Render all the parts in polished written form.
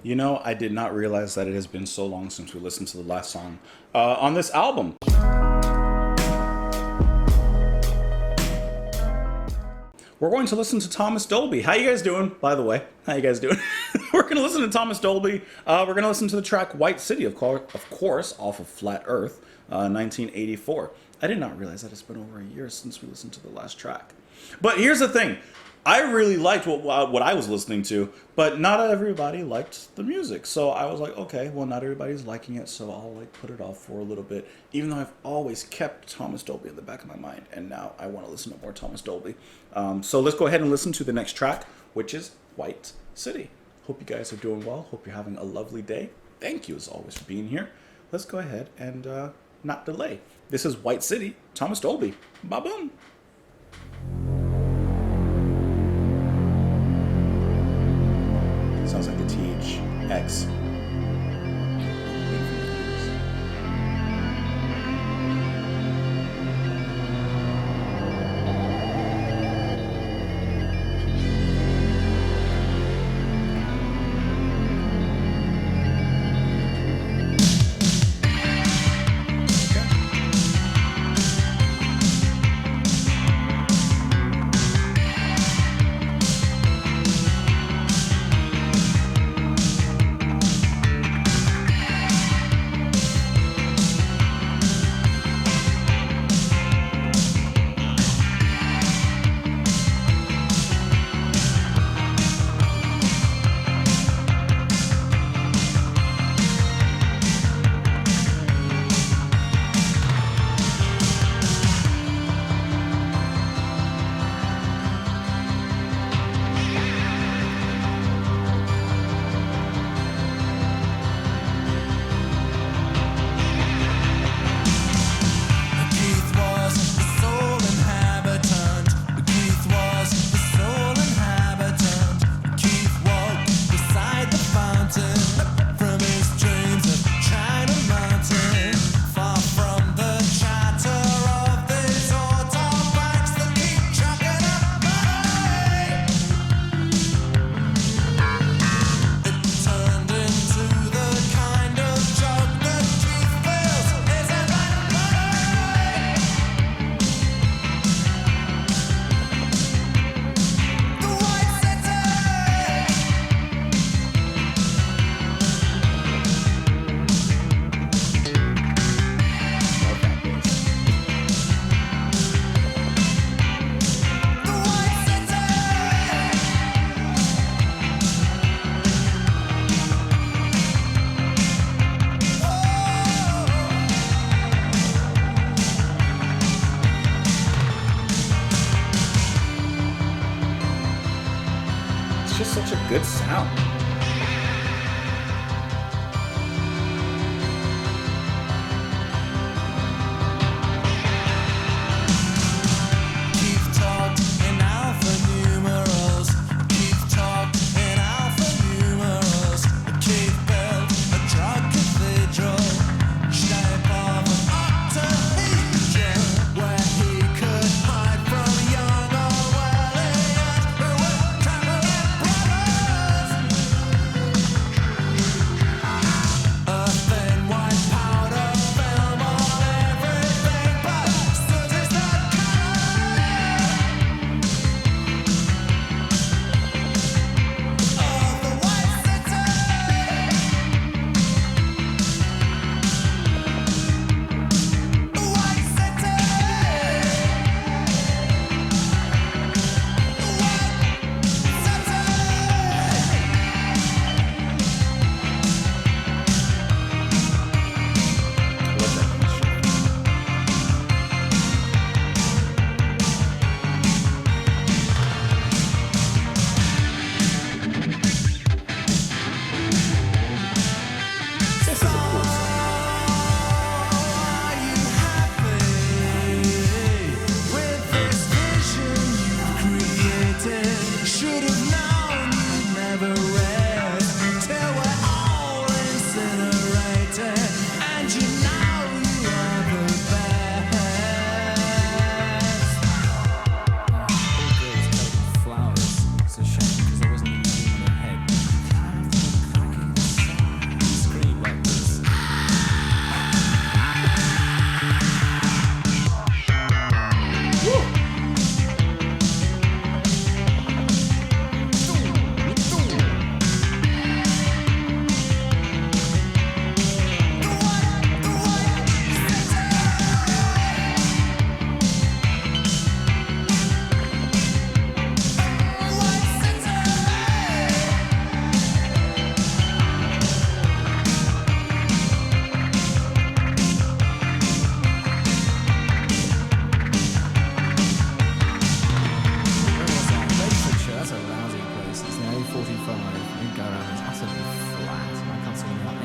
You know, I did not realize that it has been so long since we listened to the last song on this album. We're going to listen to Thomas Dolby. How you guys doing, by the way? How you guys doing? We're going to listen to Thomas Dolby. We're going to listen to the track White City, of course, off of Flat Earth, 1984. I did not realize that it's been over a year since we listened to the last track. But here's the thing. I really liked what I was listening to, but not everybody liked the music. So I was like, okay, well, not everybody's liking it, so I'll put it off for a little bit. Even though I've always kept Thomas Dolby in the back of my mind, and now I want to listen to more Thomas Dolby. So let's go ahead and listen to the next track, which is White City. Hope you guys are doing well. Hope you're having a lovely day. Thank you, as always, for being here. Let's go ahead and not delay. This is White City, Thomas Dolby. Ba-boom. Sounds like the THX.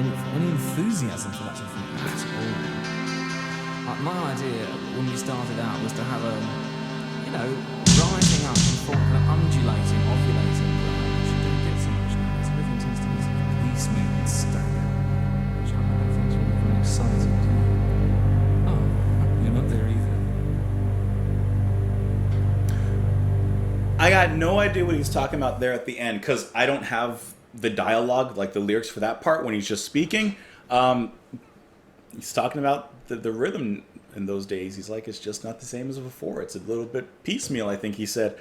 any enthusiasm for that sort of thing at all. My idea when we started out was to have a, rising up and falling, kind of undulating, ovulating ground, which you don't get so much nowadays. Everything tends to be piecemeal and stagnant, which I don't think is really very exciting. Oh, you're not there either. I got no idea what he's talking about there at the end because I don't have the dialogue, like the lyrics for that part when he's just speaking. He's talking about the rhythm in those days. He's like, it's just not the same as before. It's a little bit piecemeal, I think he said.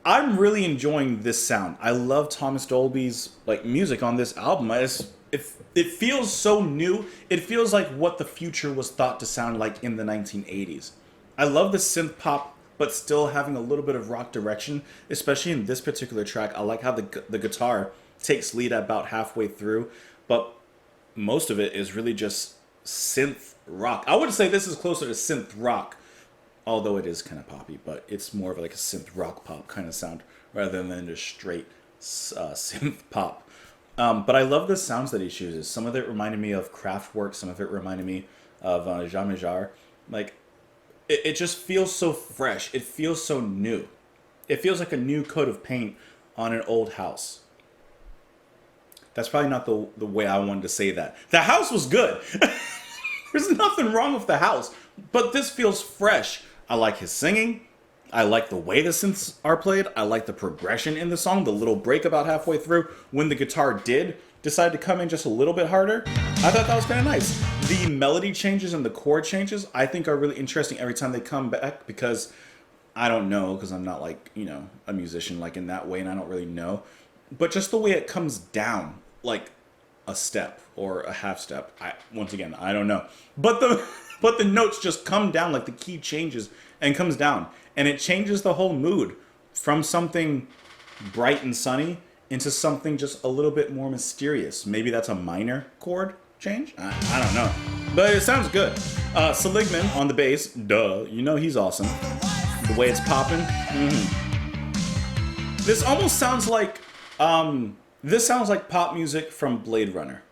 I'm really enjoying this sound. I love Thomas Dolby's music on this album. It feels so new. It feels like what the future was thought to sound like in the 1980s. I love the synth pop, but still having a little bit of rock direction, especially in this particular track. I like how the guitar takes lead about halfway through, but most of it is really just synth rock. I would say this is closer to synth rock, although it is kind of poppy, but it's more of like a synth rock pop kind of sound rather than just straight synth pop. But I love the sounds that he chooses. Some of it reminded me of Kraftwerk. Some of it reminded me of Jean Major. It just feels so fresh. It feels so new. It feels like a new coat of paint on an old house. That's probably not the way I wanted to say that. The house was good. There's nothing wrong with the house. But this feels fresh. I like his singing. I like the way the synths are played. I like the progression in the song. The little break about halfway through when the guitar did decide to come in just a little bit harder. I thought that was kind of nice. The melody changes and the chord changes I think are really interesting every time they come back because I don't know, because I'm not a musician in that way and I don't really know. But just the way it comes down, like a step or a half step. Once again, I don't know. But the notes just come down, like the key changes and comes down. And it changes the whole mood from something bright and sunny into something just a little bit more mysterious. Maybe that's a minor chord change? I don't know. But it sounds good. Seligman on the bass, duh, he's awesome. The way it's popping. Mm-hmm. This almost sounds like pop music from Blade Runner,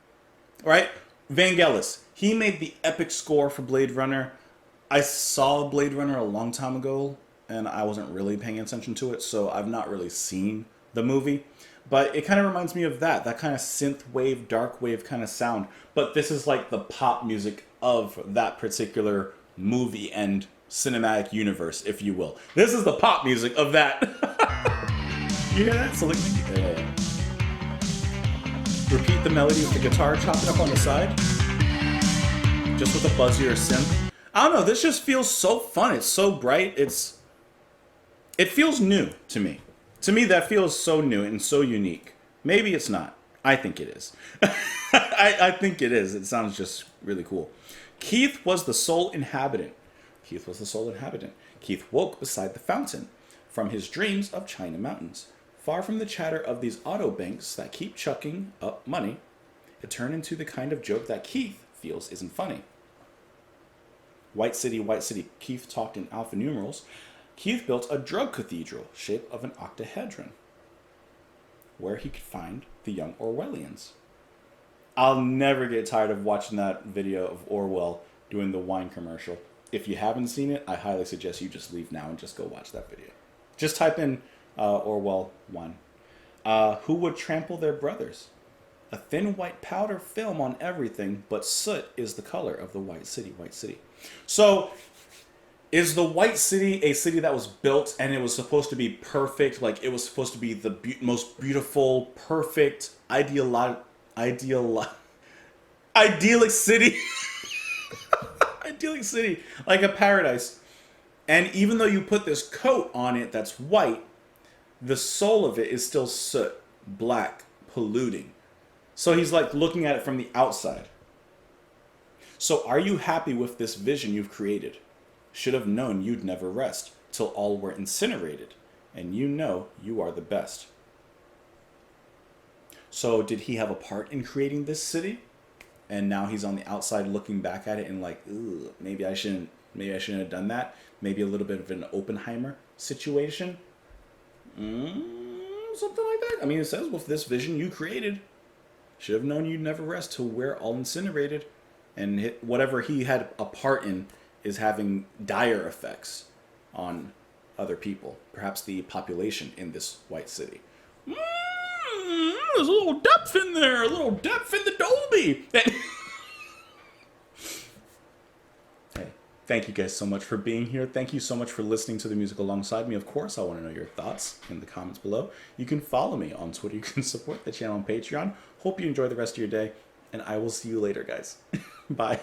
right? Vangelis, he made the epic score for Blade Runner. I saw Blade Runner a long time ago, and I wasn't really paying attention to it, so I've not really seen the movie. But it kind of reminds me of that kind of synth wave, dark wave kind of sound. But this is like the pop music of that particular movie and cinematic universe, if you will. This is the pop music of that. You hear that? Seligman? Yeah. Repeat the melody with the guitar chopping up on the side. Just with a buzzier synth. I don't know, this just feels so fun. It's so bright. It feels new to me. To me, that feels so new and so unique. Maybe it's not. I think it is. I think it is. It sounds just really cool. Keith was the sole inhabitant. Keith woke beside the fountain from his dreams of China mountains. Far from the chatter of these auto banks that keep chucking up money, it turned into the kind of joke that Keith feels isn't funny. White City, Keith talked in alpha numerals. Keith built a drug cathedral shaped of an octahedron where he could find the young Orwellians. I'll never get tired of watching that video of Orwell doing the wine commercial. If you haven't seen it, I highly suggest you just leave now and just go watch that video. Just type in Orwell 1. Who would trample their brothers? A thin white powder film on everything, but soot is the color of the White City. So, is the White City a city that was built and it was supposed to be perfect? Like, it was supposed to be the most beautiful, perfect, idyllic city? Idyllic city, like a paradise. And even though you put this coat on it that's white, the soul of it is still soot, black, polluting. So he's like looking at it from the outside. So are you happy with this vision you've created? Should have known you'd never rest till all were incinerated, and you know you are the best. So did he have a part in creating this city? And now he's on the outside looking back at it and like, ooh, maybe I shouldn't have done that. Maybe a little bit of an Oppenheimer situation. Something like that. I mean, it says with this vision you created, Should have known you'd never rest till we're all incinerated. And whatever he had a part in is having dire effects on other people, perhaps the population in this white city. There's a little depth in there, a little depth in the Dolby. Hey, thank you guys so much for being here. Thank you so much for listening to the music alongside me. Of course, I want to know your thoughts in the comments below. You can follow me on Twitter. You can support the channel on Patreon. Hope you enjoy the rest of your day, and I will see you later, guys. Bye.